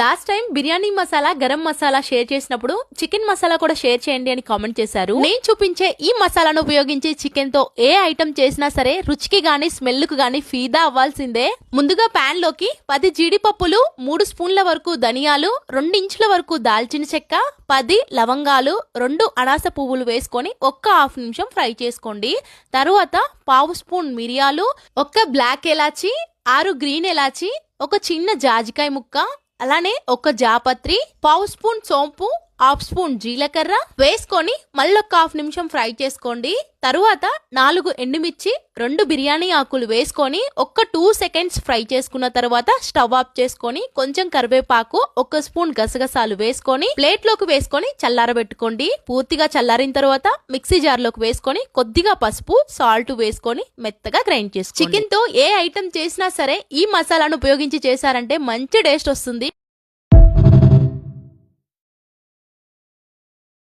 Last time biryani masala garam masala share చేసినప్పుడు chicken masala కూడా share చేయండి అని కామెంట్ చేశారు. నేను చూపించే ఈ మసాలాను ఉపయోగించి చికెన్ తో ఏ ఐటమ్ చేసినా సరే రుచికి గానీ స్మెల్ కు గానీ ఫీదా అవ్వాల్సిందే. ముందుగా పాన్ లోకి 10 జీడిపప్పులు, 3 స్పూన్ల వరకు ధనియాలు, 2 ఇంచుల వరకు దాల్చిన చెక్క, 10 లవంగాలు, 2 అనాస పువ్వులు వేసుకొని ఒక్క హాఫ్ నిమిషం ఫ్రై చేసుకోండి. తరువాత పావు స్పూన్ మిరియాలు, 1 బ్లాక్ ఎలాచి, 6 గ్రీన్ ఎలాచి, ఒక చిన్న జాజికాయ ముక్క, అలానే 1 జాపత్రి, పావు స్పూన్ సోంపు, హాఫ్ స్పూన్ జీలకర్ర వేసుకొని మళ్ళొక్క హాఫ్ నిమిషం ఫ్రై చేసుకోండి. తరువాత 4 ఎండుమిర్చి, 2 బిర్యానీ ఆకులు వేసుకొని 2 సెకండ్స్ ఫ్రై చేసుకున్న తర్వాత స్టవ్ ఆఫ్ చేసుకొని కొంచెం కరివేపాకు, 1 స్పూన్ గసగసాలు వేసుకొని ప్లేట్ లోకి వేసుకొని చల్లారబెట్టుకోండి. పూర్తిగా చల్లారిన తర్వాత మిక్సీ జార్ లోకి వేసుకొని కొద్దిగా పసుపు, సాల్ట్ వేసుకొని మెత్తగా గ్రైండ్ చేసుకోండి. చికెన్ తో ఏ ఐటమ్ చేసినా సరే ఈ మసాలాను ఉపయోగించి చేశారంటే మంచి టేస్ట్ వస్తుంది.